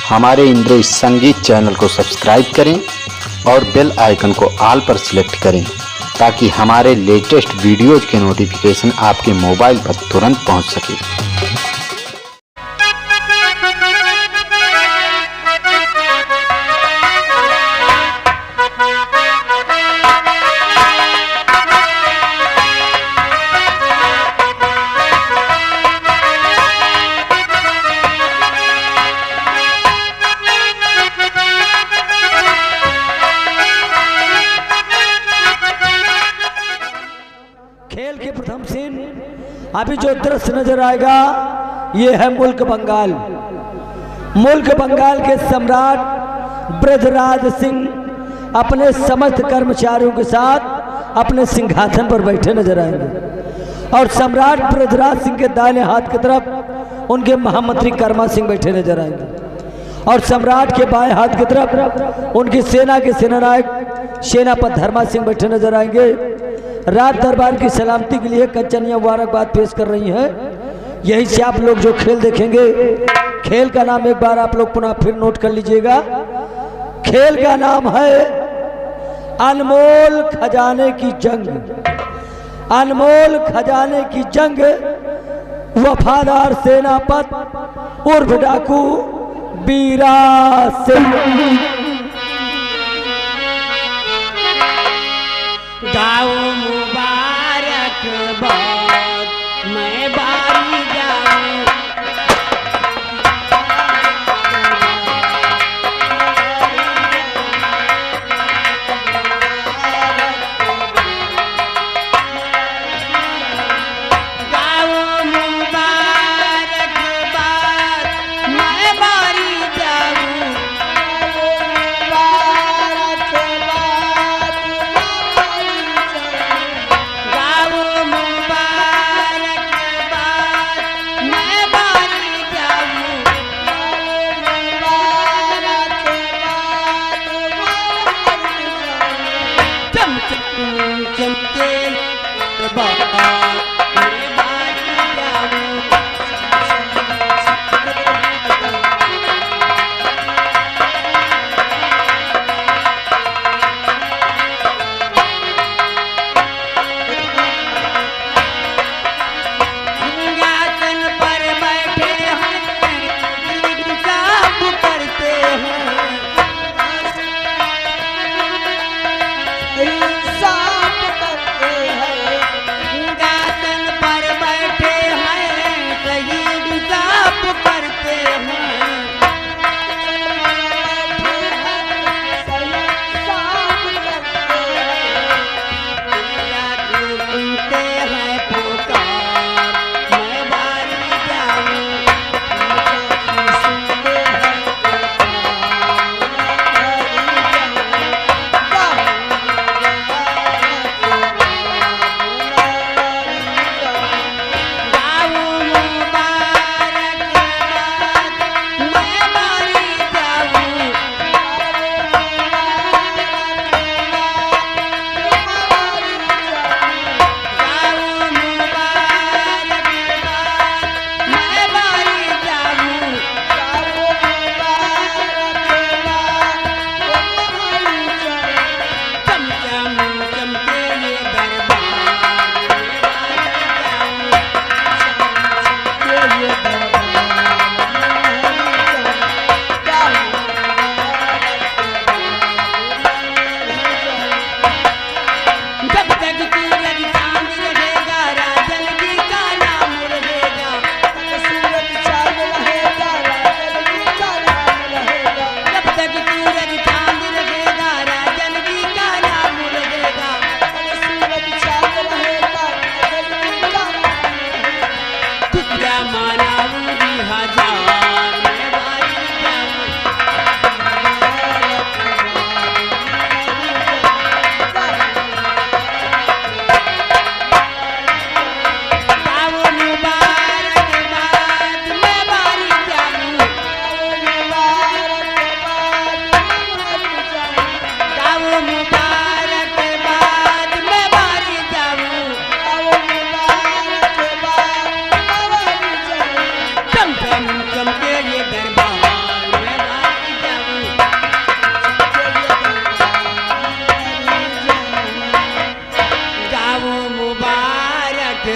हमारे इंद्र संगीत चैनल को सब्सक्राइब करें और बेल आइकन को ऑल पर सिलेक्ट करें ताकि हमारे लेटेस्ट वीडियोज के नोटिफिकेशन आपके मोबाइल पर तुरंत पहुंच सके। खेल के प्रथम सीन अभी जो दृश्य नजर आएगा ये है मुल्क बंगाल। मुल्क बंगाल के सम्राट ब्रजराज सिंह अपने समस्त कर्मचारियों के साथ अपने सिंहासन पर बैठे नजर आएंगे और सम्राट ब्रजराज सिंह के दाहिने हाथ की तरफ उनके महामंत्री कर्मा सिंह बैठे नजर आएंगे और सम्राट के बाएं हाथ की तरफ उनकी सेना के सेनानायक सेनापति धर्मा सिंह बैठे नजर आएंगे। राज दरबार की सलामती के लिए कंचनिया मुबारकबाद पेश कर रही हैं। यहीं से आप लोग जो खेल देखेंगे, खेल का नाम एक बार आप लोग पुनः फिर नोट कर लीजिएगा। खेल का नाम है अनमोल खजाने की जंग। अनमोल खजाने की जंग। वफादार सेनापति उर्फ डाकू बीरा सिंह। गाओ मुबारक बाद मैं बारी जाऊं। गाओ मुबारक बाद मैं बारी जाऊं।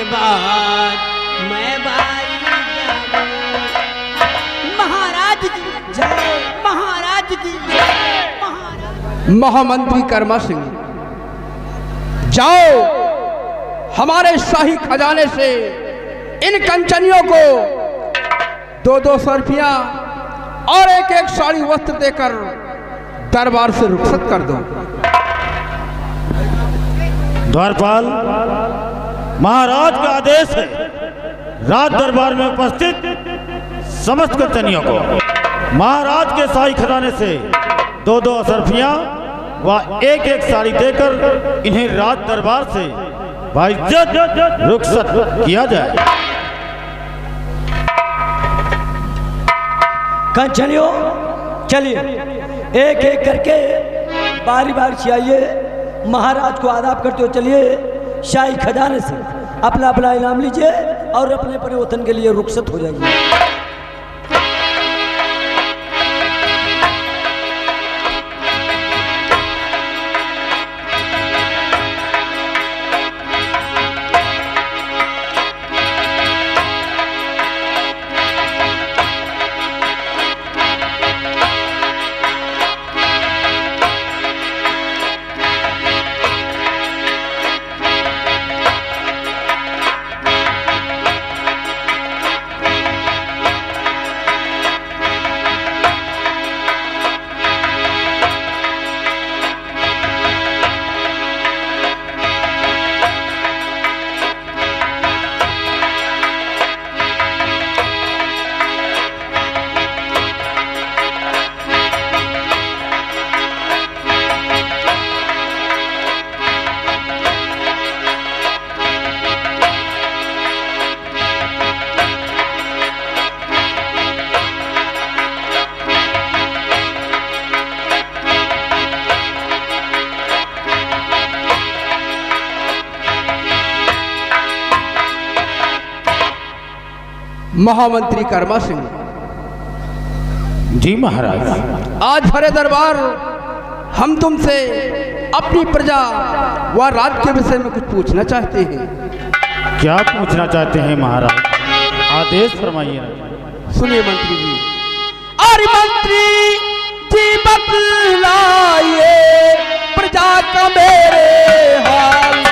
बाद मैं बारी जाऊं। महाराज की जय, महाराज की जय, महाराज। महामंत्री कर्मा सिंह, जाओ हमारे शाही खजाने से इन कंचनियों को 2-2 रुपया और 1-1 साड़ी वस्त्र देकर दरबार से रुखसत कर दो। द्वारपाल, महाराज का आदेश है, राज दरबार में उपस्थित समस्त कंचनियों को महाराज के शाही खजाने से 2-2 असरफियां व 1-1 साड़ी देकर इन्हें राज दरबार से बाइज्जत रुखसत किया जाए। कंचनियों, चलिए एक एक करके बारी बारी से आइए, महाराज को आदाब करते हो। चलिए शाही खजाने से अपना अपना इनाम लीजिए और अपने अपने वतन के लिए रुखसत हो जाइए। महामंत्री कर्मा सिंह, जी महाराज। आज भरे दरबार हम तुमसे अपनी प्रजा व राज्य के विषय में कुछ पूछना चाहते हैं। क्या पूछना चाहते हैं महाराज? आदेश फरमाइए। सुनिए मंत्री जी। अरे मंत्री जी बतलाइए प्रजा का मेरे हाल।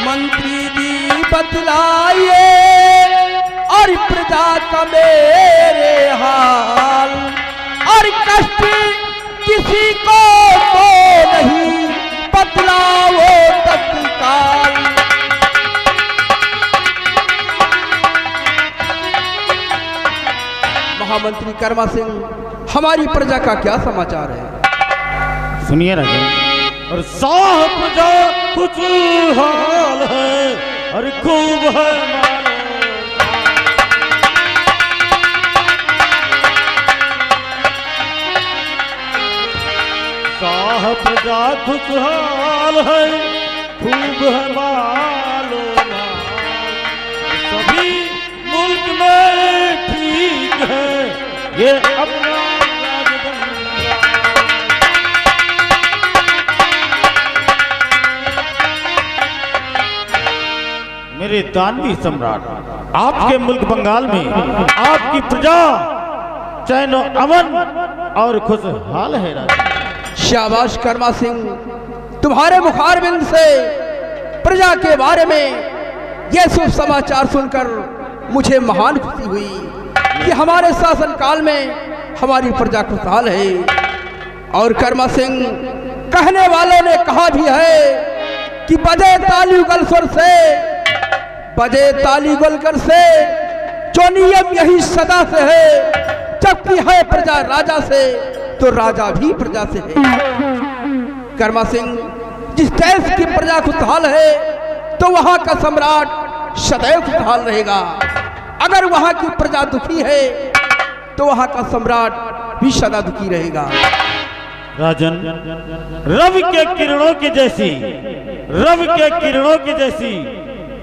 मंत्री जी बतलाइए और प्रजा का मेरे हाल। और कष्ट किसी को तो नहीं बतलाओ तत्काल। महामंत्री कर्मा सिंह, हमारी प्रजा का क्या समाचार है? सुनिए राजन। और साहब प्रजा कुछ हाल है और खूब है मालो। साहब प्रजा कुछ हाल है खूब है मालो। सभी मुल्क में ठीक है ये अपना मेरे दानवी सम्राट, आपके मुल्क बंगाल में आपकी प्रजा चैन अमन और खुशहाल है राजा। शाबाश कर्मा सिंह, तुम्हारे मुखारबिंद से प्रजा के बारे में यह शुभ समाचार सुनकर मुझे महान खुशी हुई कि हमारे शासन काल में हमारी प्रजा खुशहाल है। और कर्मा सिंह, कहने वालों ने कहा भी है कि बजे ताली गलसर से, बजे ताली गोलकर से, जो नियम यही सदा से है। जबकि है प्रजा राजा से तो राजा भी प्रजा से है। कर्मा सिंह, जिस देश की प्रजा खुशहाल है तो वहां का सम्राट सदैव खुशहाल रहेगा। अगर वहां की प्रजा दुखी है तो वहां का सम्राट भी सदा दुखी रहेगा। राजन, रवि के किरणों की जैसी, रवि के किरणों की जैसी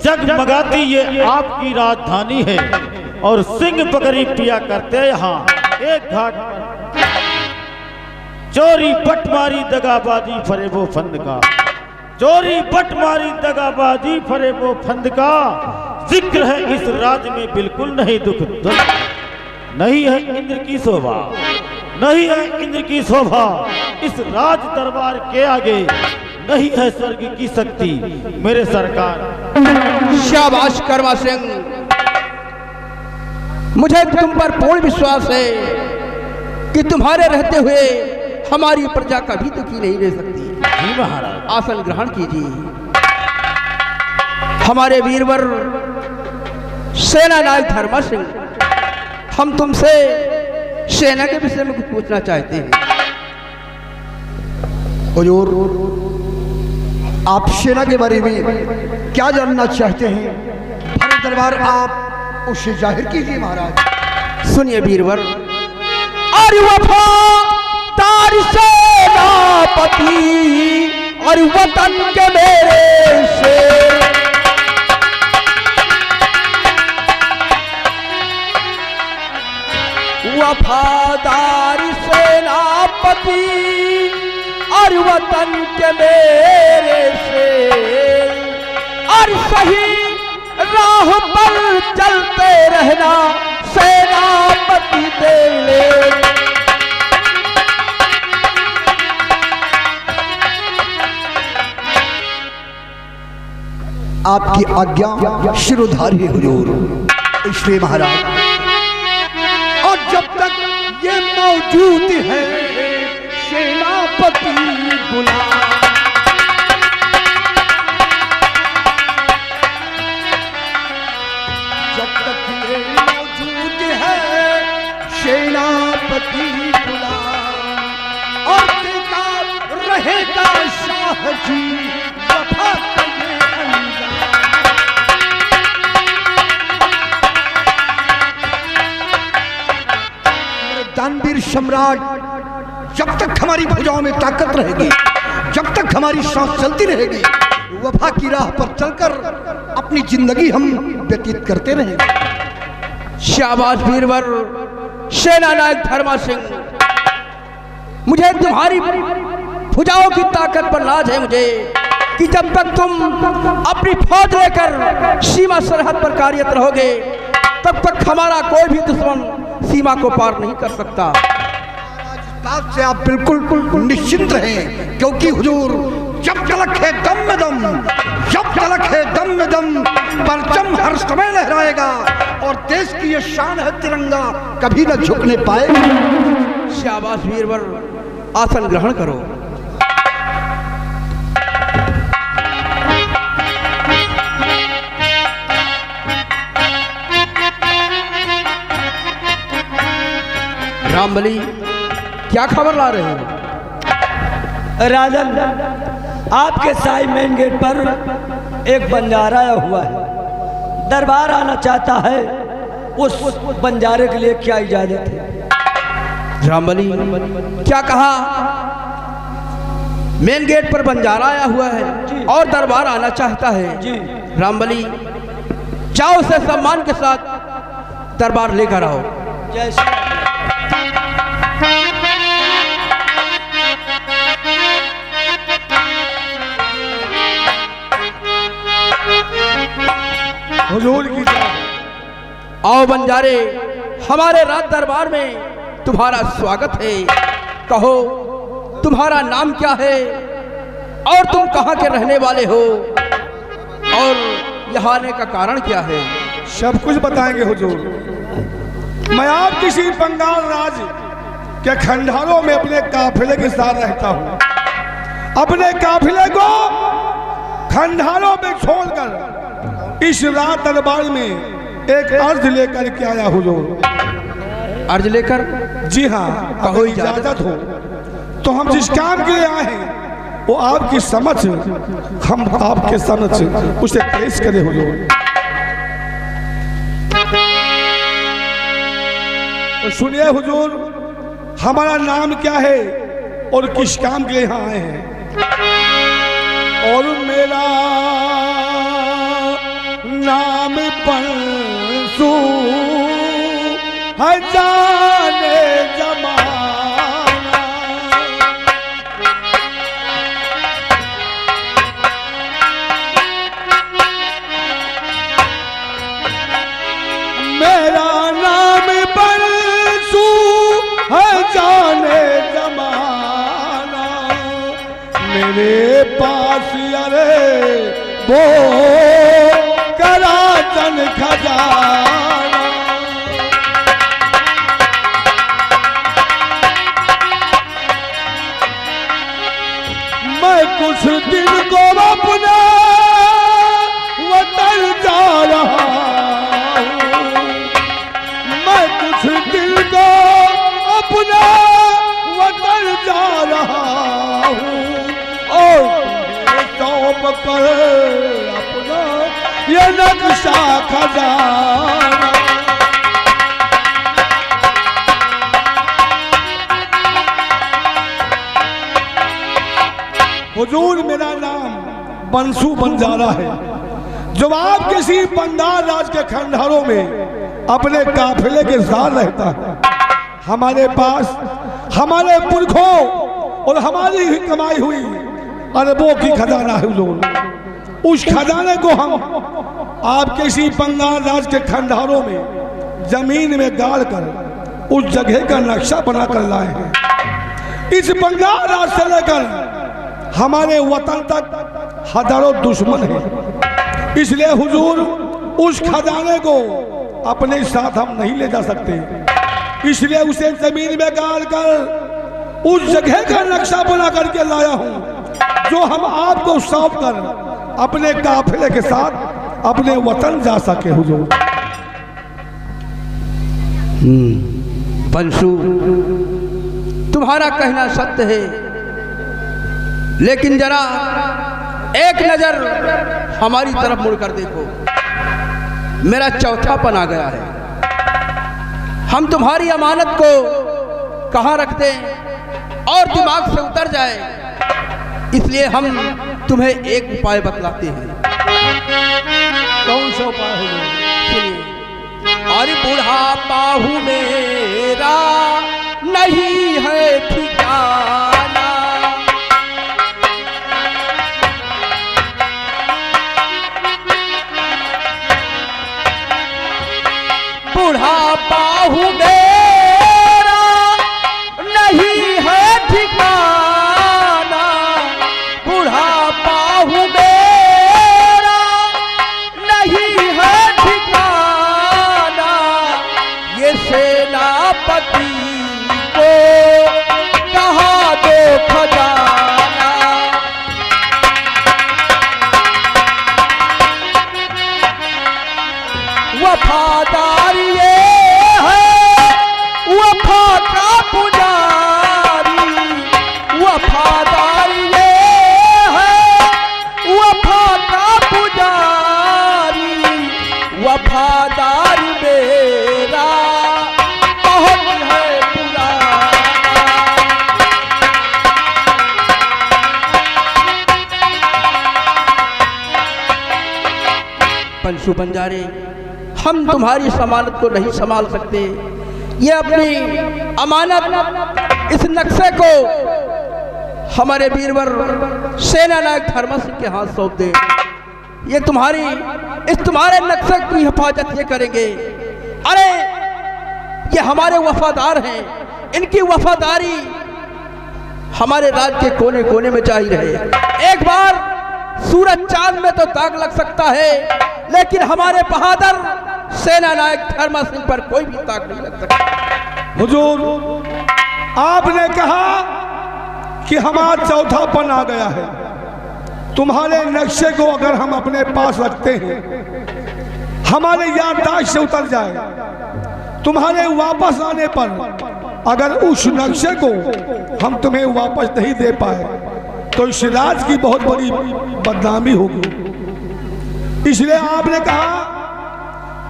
जगमगाती ये आपकी राजधानी है। और सिंह पकड़ी पिया करते यहाँ एक घाट पर चोरी बटमारी दगाबाजी फरेबो फंद का, चोरी बटमारी दगाबाजी फरेबो फंद का जिक्र है इस राज में बिल्कुल नहीं दुख दर्द। नहीं है इंद्र की शोभा, नहीं है इंद्र की शोभा इस राज दरबार के आगे, नहीं है स्वर्ग की शक्ति मेरे सरकार। शाबाश कर्मा सिंह, मुझे तुम पर पूर्ण विश्वास है कि तुम्हारे रहते हुए हमारी प्रजा कभी दुखी नहीं रह सकती। जी महाराज। आसन ग्रहण कीजिए। हमारे वीरवर सेना नायक धर्मा सिंह, हम तुमसे सेना के विषय में कुछ पूछना चाहते हैं। हुजूर, आप सेना के बारे में क्या जानना चाहते हैं? हमारे दरबार आप उसे जाहिर कीजिए महाराज। सुनिए वीरवर, और वफादार सेनापति और वतन के मेरे से वफादार सेनापति और वतन के मेरे से और सही राह पर चलते रहना सेनापति तेरे। आपकी आज्ञा शिरोधारी है हुजूर। इसलिए महाराज, और जब तक ये मौजूद है सेनापति गुलाम, जब तक ये मौजूद है सेनापति गुलाम, और देता रहेगा शाह जी वफा का ये अंजाम। दानवीर सम्राट, जब तक हमारी भुजाओं में ताकत रहेगी, जब तक हमारी सांस चलती रहेगी, वफा की राह पर चलकर अपनी जिंदगी हम व्यतीत करते रहेंगे। शाबाश वीरवर सेना नायक धर्मा सिंह, मुझे तुम्हारी भुजाओं की ताकत पर नाज है मुझे कि जब तक तुम अपनी फौज लेकर सीमा सरहद पर कार्यरत रहोगे तब तक हमारा कोई भी दुश्मन सीमा को पार नहीं कर सकता। बात से आप बिल्कुल निश्चिंत रहें, क्योंकि हुजूर जब तलक है दम में दम, जब तलक है दम में दम, परचम हर समय लहराएगा और देश की ये शान है तिरंगा, कभी न झुकने पाएगा। शाबाश वीरवर, आसन ग्रहण करो। रामबली, क्या खबर ला रहे हो? राजन, आपके शाही मेन गेट पर एक बंजारा आया हुआ है, दरबार आना चाहता है। उस बंजारे के लिए क्या इजाजत है? रामबली, क्या कहा? मेन गेट पर बंजारा आया हुआ है और दरबार आना चाहता है। जी रामबली, जाओ से सम्मान के साथ दरबार लेकर आओ। जय श्री हुजूर की जय। आओ बंजारे, हमारे राज दरबार में तुम्हारा स्वागत है। कहो, तुम्हारा नाम क्या है और तुम कहाँ के रहने वाले हो और यहाँ आने का कारण क्या है? सब कुछ बताएंगे हुजूर। मैं आप किसी बंगाल राज के खंडारों में अपने काफिले के साथ रहता हूँ। अपने काफिले को खंडारों में छोड़कर इस राज दरबार में एक अर्ज लेकर के आया हुजूर। अर्ज लेकर? जी हाँ, कहो इजाजत हो तो हम जिस काम के लिए आए हैं वो आपकी समझ, हम आपके समझ उसे पेश करें हुजूर। तो सुनिए हुजूर, हमारा नाम क्या है और किस काम के लिए यहाँ आए हैं। और मेरा नाम पंसू है जाने जमाना, पास अरे वो कराचन खजाना। मैं कुछ दिन को अपने वतन जा रहा हूँ, मैं कुछ दिन को अपने वतन जा रहा हूँ और सौंप कर अपना ये नक्शा खजाना। हुजूर मेरा नाम बंसू बंजारा है। जब आप किसी बंगाल राज के खंडहरों में अपने काफिले के साथ रहता है, हमारे पास हमारे पुरखों और हमारी ही कमाई हुई अरबों की खजाना है हुजूर। उस खजाने को हम आप किसी बंगाल राज के खंडहरों में जमीन में गाड़ कर उस जगह का नक्शा बनाकर लाए हैं। इस बंगाल राज से लेकर हमारे वतन तक हजारों दुश्मन हैं, इसलिए हुजूर उस खजाने को अपने साथ हम नहीं ले जा सकते, इसलिए उसे जमीन में गाड़ कर उस जगह का नक्शा बना करके लाया हूं जो हम आपको सौंप कर अपने काफिले के साथ अपने वतन जा सके हुजूर। बंसू, तुम्हारा कहना सत्य है, लेकिन जरा एक नजर हमारी तरफ मुड़कर देखो। मेरा चौथापन आ गया है। हम तुम्हारी अमानत को कहां रख दें और दिमाग से उतर जाए, इसलिए हम तुम्हें एक उपाय बतलाते हैं। कौन सा उपाय होगा? सुनिए। और बुढ़ापा हूँ मेरा नहीं है ठिकाना, बुढ़ापा हूँ मेरा नहीं है ठिकाना, बुढ़ापा हूँ मेरा नहीं है ठिकाना, ये सेनापति को कहाँ दो खजाना। वफादार ये है वफा का पुजारी, वफादार ये है वफा का पुजारी, वफादार मेरा बहुत है पुराना। बंसू बंजारे, हम तुम्हारी अमानत को नहीं संभाल सकते। ये अपनी अमानत इस नक्शे को हमारे वीरवर सेना नायक धर्मा सिंह के हाथ सौंप दे। ये तुम्हारे नक्शे की हिफाजत ये करेंगे। अरे ये हमारे वफादार हैं, इनकी वफादारी हमारे राज्य के कोने कोने में जारी रहे। एक बार सूरज चांद में तो दाग लग सकता है, लेकिन हमारे बहादुर सेना नायक धर्मा सिंह पर कोई भी दाग नहीं लग सकता। हुजूर, आपने कहा कि हमारा चौथापन आ गया है। तुम्हारे नक्शे को अगर हम अपने पास रखते हैं, हमारे याददाश्त से उतर जाए, तुम्हारे वापस आने पर अगर उस नक्शे को हम तुम्हें वापस नहीं दे पाए तो इस राज की बहुत बड़ी बदनामी होगी। इसलिए आपने कहा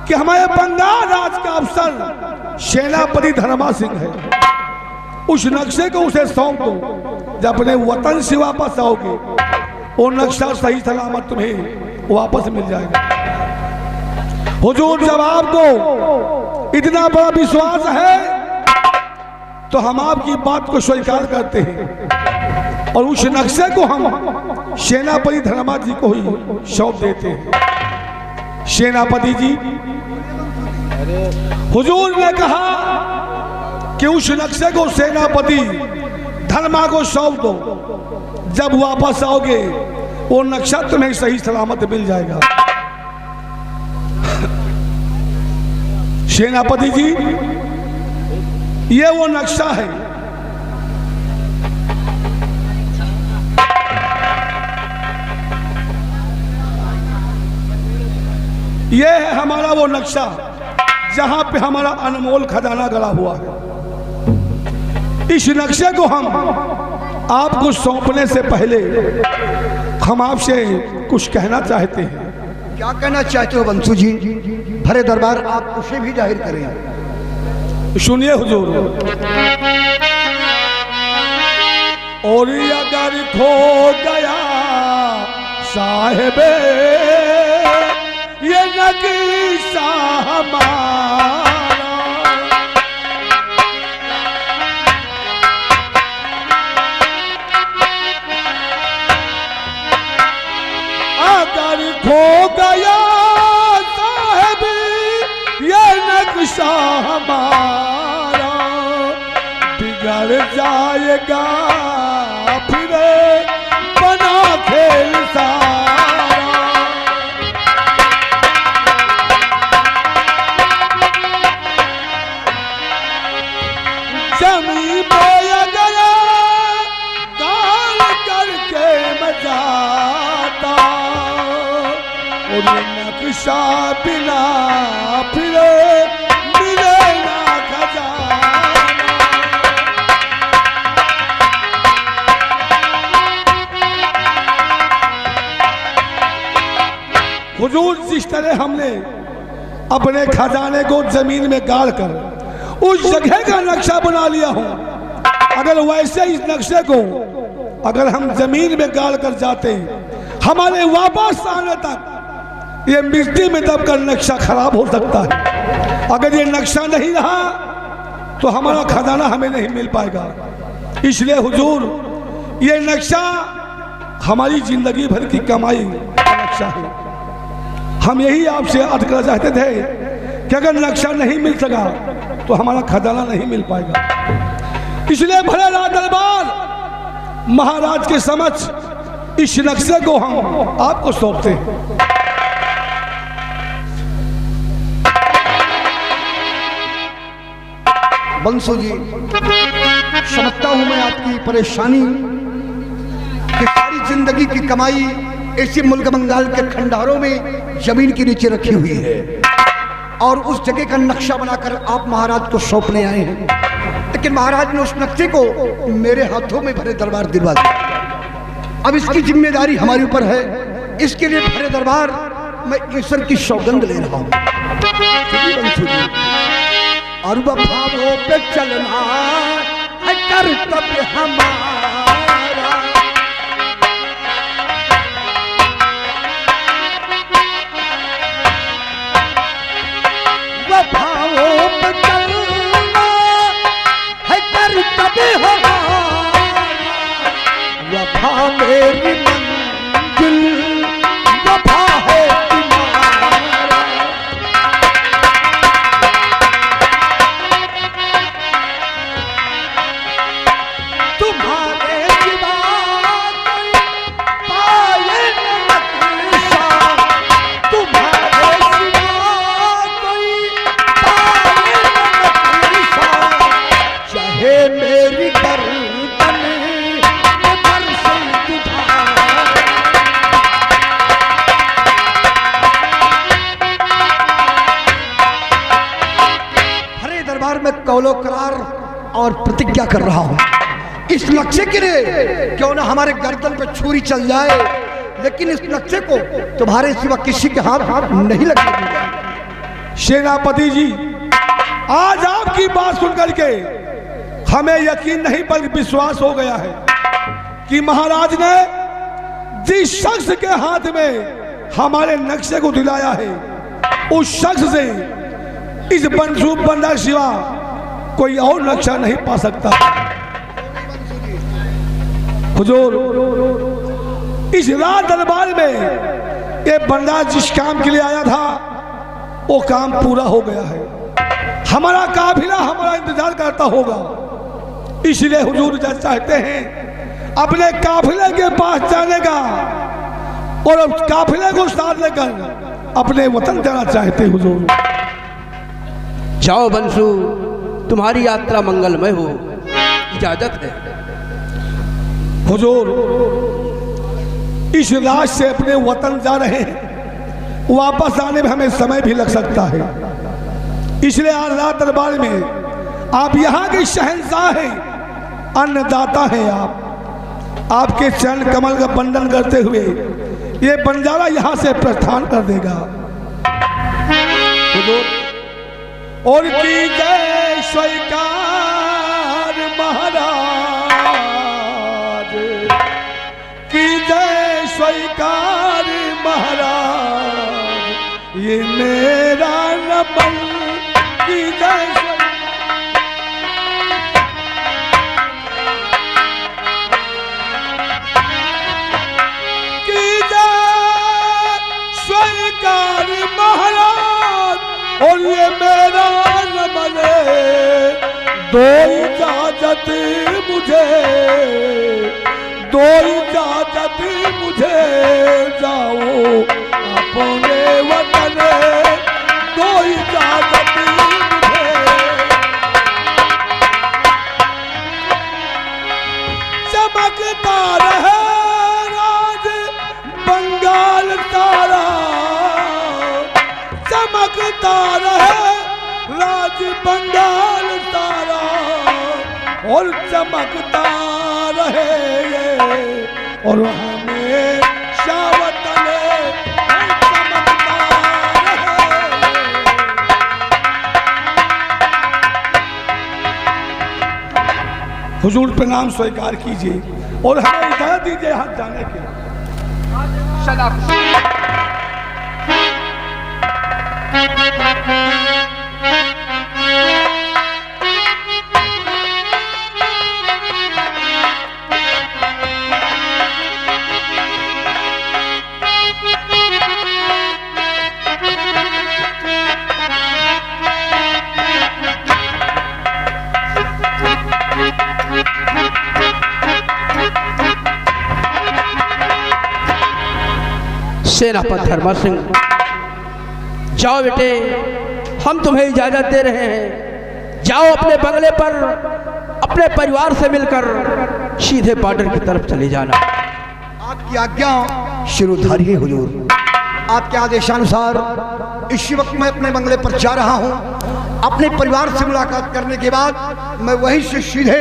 कि हमारे बंगाल राज का अफसर सेनापति धर्मा सिंह है, उस नक्शे को उसे सौंप दो। जब अपने वतन से वापस आओगे वो नक्शा सही सलामत तुम्हें वापस मिल जाएगा। हुजूर, जब आपको इतना बड़ा विश्वास है तो हम आपकी बात को स्वीकार करते हैं और उस नक्शे को हम सेनापति धर्मा जी को ही सौंप देते हैं। सेनापति जी, हुजूर ने कहा कि उस नक्शे को सेनापति धर्मा को सौंप दो। जब वापस आओगे वो नक्शा तुम्हें सही सलामत मिल जाएगा। सेनापति जी, ये वो नक्शा है। ये है हमारा वो नक्शा जहां पे हमारा अनमोल खजाना गड़ा हुआ है। इस नक्शे को हम आपको सौंपने से पहले हम आपसे कुछ कहना चाहते हैं। क्या कहना चाहते हो बंसु जी? भरे दरबार आप उसे भी जाहिर करें। सुनिए हुजूर। और अगर खो गया साहिबे ये नक्शा हमारा, अगर खो गया साहिब ये नक्शा हमारा, बिगड़ जाएगा फिर बना खेल सारा। जमीन पे अगर गाल करके मैं जाता और ये नक्शा बिना फिर मिले ना खजाना। हुजूर, जिस तरह हमने अपने खजाने को जमीन में गाड़ कर उस जगह का नक्शा बना लिया हूं, अगर वैसे इस नक्शे को अगर हम जमीन में गाड़ कर जाते हमारे वापस आने तक ये मिट्टी में दबकर नक्शा खराब हो सकता है। अगर ये नक्शा नहीं रहा तो हमारा खजाना हमें नहीं मिल पाएगा। इसलिए हुजूर, ये नक्शा हमारी जिंदगी भर की कमाई का नक्शा है। हम यही आपसे अर्ज करना चाहते थे कि अगर नक्शा नहीं मिल सका तो हमारा खजाना नहीं मिल पाएगा। इसलिए भले राज दरबार महाराज के समक्ष इस नक्शे को हम आपको सौंपते हैं। बंसु जी, समझता हूं मैं आपकी परेशानी कि सारी जिंदगी की कमाई इसी मुल्क बंगाल के खंडारों में जमीन के नीचे रखी हुई है और उस जगह का नक्शा बनाकर आप महाराज को सौंपने आए हैं। लेकिन महाराज ने उस नक्शे को मेरे हाथों में भरे दरबार दिलवा दिया। अब इसकी जिम्मेदारी हमारे ऊपर है। इसके लिए भरे दरबार मैं ईश्वर की सौगंध ले रहा हूं। और वफाओं पे चलना है कर्तव्य हमारा, वफाओं पे चलना है कर्तव्य हमारा, वफा मेरी मंजिल वफा है तुम्हारा। तुम्हारे सिवा कोई पाए न नक्शा, तुम्हारे सिवा कोई पाए न नक्शा, चाहे मेरी गर्दन में बरसे दुधार। हरे दरबार में कौलो करार और प्रतिज्ञा कर रहा हूं, इस नक्शे के लिए क्यों ना हमारे गर्दन पे छुरी चल जाए, लेकिन इस नक्शे को तुम्हारे सिवा किसी के हाथ नहीं लगने दूंगा। सेनापति जी, आज आपकी बात सुनकर के हमें यकीन नहीं बल्कि विश्वास हो गया है कि महाराज ने जिस शख्स के हाथ में हमारे नक्शे को दिलाया है उस शख्स से इस बंसूब बंदा सिवा कोई और नक्शा नहीं पा सकता। हुजूर, इस राज दरबार में ये बंदा जिस काम के लिए आया था वो काम पूरा हो गया है। हमारा काफिला हमारा इंतजार करता होगा। इसलिए हुजूर जब चाहते हैं अपने काफिले के पास जाने का और उस काफिले को साथ लेकर अपने वतन जाना चाहते हुजूर। जाओ बंसु, तुम्हारी यात्रा मंगलमय हो, इजाजत है। हुजूर, इस रात से अपने वतन जा रहे हैं, वापस आने में हमें समय भी लग सकता है, इसलिए आज रात दरबार में आप यहाँ के शहंशाह हैं, अन्नदाता हैं। आपके चरण कमल का बंधन करते हुए ये बंजारा यहाँ से प्रस्थान कर देगा। हुजूर, और की जय स्वीकार महाराज, की जय स्वीकार महाराज, ये मेरा नमन, की जय स्वीकार महाराज, और ये मेरा नमन, दो इजाजत मुझे, दो इजाजत मुझे, जाओ अपने वतन, दो इजाजत मुझे। चमकता रहे राज बंगाल तारा, चमकता रहे राज बंगाल तारा, और चमकता रहे ये, और हमें शावतन चमकता रहे। हुजूर प्रणाम स्वीकार कीजिए और हमें इजाजत दीजिए यहाँ जाने के लिए। सेनापति धर्मा सिंह, जाओ बेटे, हम तुम्हें इजाजत दे रहे हैं। जाओ अपने बंगले पर अपने परिवार से मिलकर सीधे बॉर्डर की तरफ चले जाना। आपकी आज्ञा शिरोधारी है हुजूर। आपके आदेशानुसार इसी वक्त मैं अपने बंगले पर जा रहा हूँ। अपने परिवार से मुलाकात करने के बाद मैं वहीं से सीधे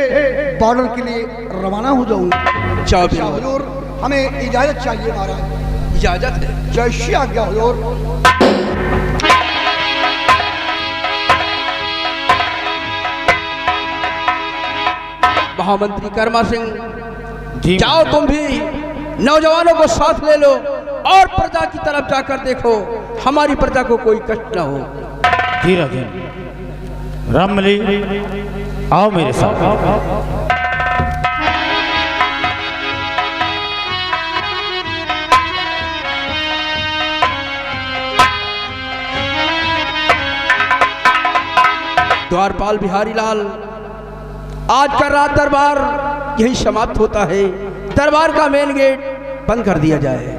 बॉर्डर के लिए रवाना हो जाऊंगा। जाओ हुजूर, हमें इजाजत चाहिए महाराज। इजाजत है। जय श्री आज्ञा हुजूर। महामंत्री कर्मा सिंह, जाओ तुम भी नौजवानों को साथ ले लो और प्रजा की तरफ जाकर देखो, हमारी प्रजा को कोई कष्ट न हो। धीरज रामली, आओ मेरे साथ। द्वारपाल बिहारी लाल, आज का रात दरबार यही समाप्त होता है। दरबार का मेन गेट बंद कर दिया जाए।